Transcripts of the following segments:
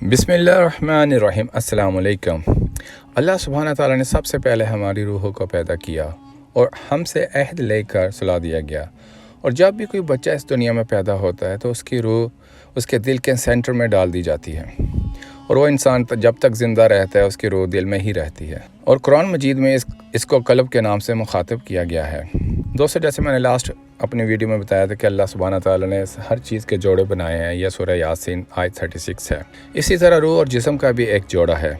बिस्मिल्लाहिर्रहमानिर्रहीम। अस्सलाम वालेकुम। अल्लाह सुब्हानहू तआला ने सबसे पहले हमारी रूहों को पैदा किया और हमसे अहद लेकर सुला दिया गया। और जब भी कोई बच्चा इस दुनिया में पैदा होता है तो उसकी रूह उसके दिल के सेंटर में डाल दी जाती है और वो इंसान जब तक ज़िंदा रहता है उसकी रूह दिल में ही रहती है। और कुरान मजीद में इसको कल्ब के नाम से मुखातिब किया गया है। दोस्तों, जैसे मैंने लास्ट अपनी वीडियो में बताया था कि अल्लाह सुब्हानहू तआला ने हर चीज़ के जोड़े बनाए हैं। यह सूरह यासीन आयत 36 है। इसी तरह रूह और जिस्म का भी एक जोड़ा है।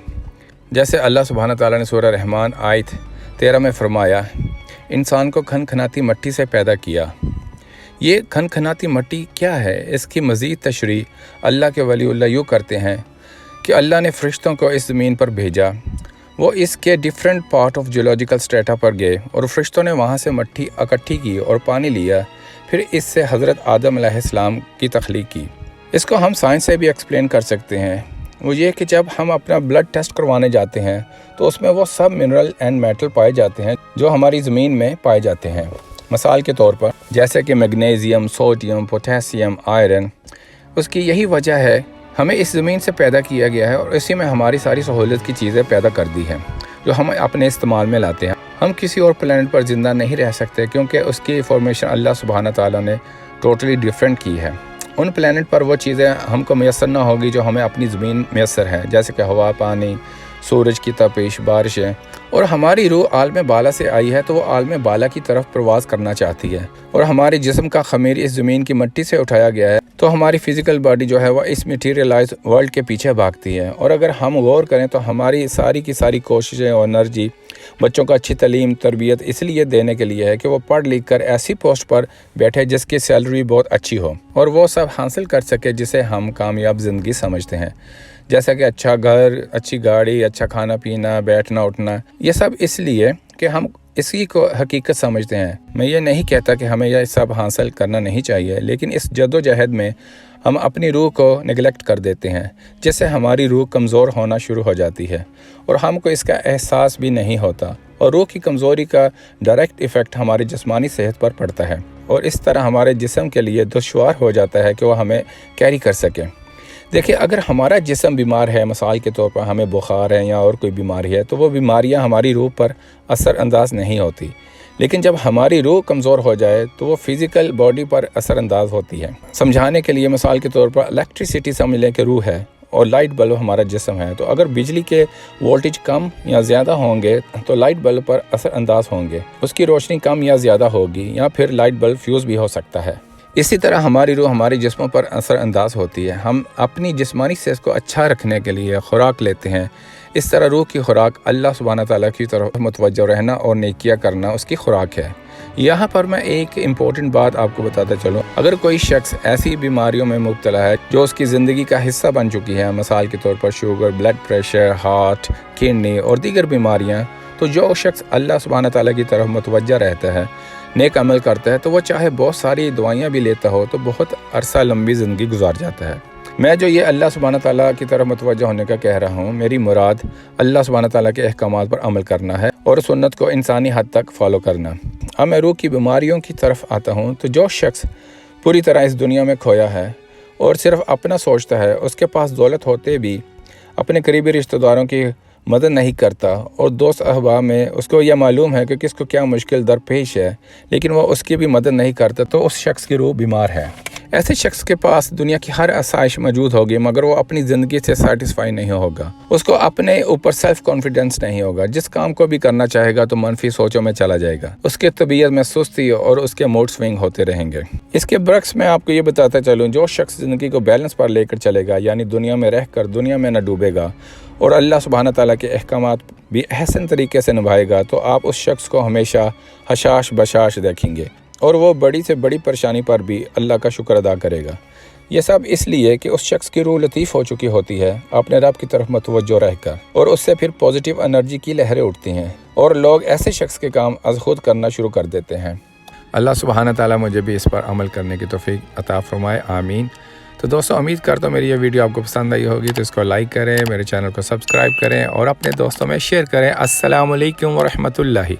जैसे अल्लाह सुब्हानहू तआला ने सूरह रहमान आयत 13 में फरमाया, इंसान को खनखनाती मिट्टी से पैदा किया। ये खनखनाती मिट्टी क्या है, इसकी मज़ीद तशरीह अल्लाह के वलीउल्लाह यूँ करते हैं कि अल्लाह ने फ़रिश्तों को इस ज़मीन पर भेजा। वो इसके different part of geological strata पर गए और फ़रिश्तों ने वहाँ से मिट्टी इकट्ठी की और पानी लिया। फिर इससे हज़रत आदम अलैहिस्सलाम की तख्लीक की। इसको हम साइंस से भी एक्सप्लेन कर सकते हैं। वो ये कि जब हम अपना ब्लड टेस्ट करवाने जाते हैं तो उसमें वो सब मिनरल एंड मेटल पाए जाते हैं जो हमारी ज़मीन में पाए जाते हैं। मिसाल के तौर पर जैसे कि मैग्नीशियम, सोडियम, पोटेशियम, आयरन। उसकी यही वजह है हमें इस ज़मीन से पैदा किया गया है और इसी में हमारी सारी सहूलियत की चीज़ें पैदा कर दी हैं जो हम अपने इस्तेमाल में लाते हैं। हम किसी और प्लेनेट पर ज़िंदा नहीं रह सकते क्योंकि उसकी फॉर्मेशन अल्लाह सुब्हानहू तआला ने टोटली डिफरेंट की है। उन प्लेनेट पर वो चीज़ें हमको मैसर ना होगी जो हमें अपनी ज़मीन मैसर है, जैसे कि हवा, पानी, सूरज की तपिश, बारिशें। और हमारी रूह आलम बाला से आई है तो वो आलम बाला की तरफ प्रवास करना चाहती है। और हमारे जिस्म का ख़मीर इस ज़मीन की मिट्टी से उठाया गया है तो हमारी फ़िज़िकल बॉडी जो है वह इस मटीरियलाइज वर्ल्ड के पीछे भागती है। और अगर हम गौर करें तो हमारी सारी की सारी कोशिशें और एनर्जी बच्चों को अच्छी तालीम तरबियत इसलिए देने के लिए है कि वो पढ़ लिख कर ऐसी पोस्ट पर बैठे जिसकी सैलरी बहुत अच्छी हो और वो सब हासिल कर सके जिसे हम कामयाब ज़िंदगी समझते हैं, जैसा कि अच्छा घर, अच्छी गाड़ी, अच्छा खाना पीना, बैठना उठना। ये सब इसलिए कि हम इसी को हकीकत समझते हैं। मैं ये नहीं कहता कि हमें यह सब हासिल करना नहीं चाहिए, लेकिन इस जद्दोजहद में हम अपनी रूह को नेगलेक्ट कर देते हैं जिससे हमारी रूह कमज़ोर होना शुरू हो जाती है और हमको इसका एहसास भी नहीं होता। और रूह की कमज़ोरी का डायरेक्ट इफ़ेक्ट हमारी जिस्मानी सेहत पर पड़ता है और इस तरह हमारे जिस्म के लिए दुश्वार हो जाता है कि वह हमें कैरी कर सके। देखिए, अगर हमारा जिस्म बीमार है, मिसाल के तौर पर हमें बुखार है या और कोई बीमारी है, तो वो बीमारियां हमारी रूह पर असर अंदाज नहीं होती। लेकिन जब हमारी रूह कमज़ोर हो जाए तो वो फ़िज़िकल बॉडी पर असर अंदाज होती है। समझाने के लिए मिसाल के तौर पर इलेक्ट्रिसिटी समझ लें कि रूह है और लाइट बल्ब हमारा जिस्म है। तो अगर बिजली के वोल्टेज कम या ज़्यादा होंगे तो लाइट बल्ब पर असर अंदाज होंगे, उसकी रोशनी कम या ज़्यादा होगी या फिर लाइट बल्ब फ्यूज़ भी हो सकता है। इसी तरह हमारी रूह हमारे जिस्मों पर असर अंदाज होती है। हम अपनी जिस्मानी सेहत को अच्छा रखने के लिए खुराक लेते हैं। इस तरह रूह की खुराक अल्लाह सुब्हानहू तआला की तरफ मुतवज्जो रहना और नेकियां करना उसकी खुराक है। यहाँ पर मैं एक इम्पोर्टेंट बात आपको बताता चलूँ। अगर कोई शख्स ऐसी बीमारियों में मुब्तला है जो उसकी ज़िंदगी का हिस्सा बन चुकी है, मिसाल के तौर पर sugar, blood pressure, heart, kidney और दीगर बीमारियाँ, तो जो शख्स अल्लाह सुब्हानहू तआला की तरफ मुतवज्जो रहता है, नेक अमल करता है, तो वो चाहे बहुत सारी दवाइयाँ भी लेता हो तो बहुत अरसा लंबी ज़िंदगी गुजार जाता है। मैं जो ये अल्लाह सुब्हानहू तआला की तरफ मुतवज्जो होने का कह रहा हूँ, मेरी मुराद अल्लाह सुब्हानहू तआला के अहकामात पर अमल करना है और सुन्नत को इंसानी हद तक फॉलो करना। अब मैं रूह की बीमारियों की तरफ आता हूँ तो जो शख्स पूरी तरह इस दुनिया में खोया है और सिर्फ अपना सोचता है, उसके पास दौलत होते भी अपने करीबी रिश्तेदारों की मदद नहीं करता और दोस्त अहबाब में उसको यह मालूम है कि किसको क्या मुश्किल दरपेश है, लेकिन वो उसकी भी मदद नहीं करता, तो उस शख्स की रूह बीमार है। ऐसे शख्स के पास दुनिया की हर आसाइश मौजूद होगी मगर वो अपनी ज़िंदगी से सेटिस्फाई नहीं होगा। उसको अपने ऊपर सेल्फ कॉन्फिडेंस नहीं होगा। जिस काम को भी करना चाहेगा तो मनफी सोचों में चला जाएगा। उसके तबीयत में सुस्ती और उसके मूड स्विंग होते रहेंगे। इसके बरक्स मैं आपको ये बताता चलूँ, जो शख्स ज़िंदगी को बैलेंस पर लेकर चलेगा, यानी दुनिया में रह कर दुनिया में न डूबेगा और अल्लाह सुब्हानहू तआला के अहकामात भी अहसन तरीके से निभाएगा, तो आप उस शख्स को हमेशा हशाश बशाश देखेंगे और वो बड़ी से बड़ी परेशानी पर भी अल्लाह का शुक्र अदा करेगा। ये सब इसलिए कि उस शख्स की रूह लतीफ़ हो चुकी होती है अपने रब की तरफ मुतवज्जो रहकर और उससे फिर पॉजिटिव एनर्जी की लहरें उठती हैं और लोग ऐसे शख्स के काम अज़ खुद करना शुरू कर देते हैं। अल्लाह सुब्हानहू तआला मुझे भी इस पर अमल करने की तौफीक अता फरमाए, आमीन। तो दोस्तों, उम्मीद करता हूँ मेरी ये वीडियो आपको पसंद आई होगी, तो इसको लाइक करें, मेरे चैनल को सब्सक्राइब करें और अपने दोस्तों में शेयर करें। अस्सलामु अलैकुम व रहमतुल्लाहि।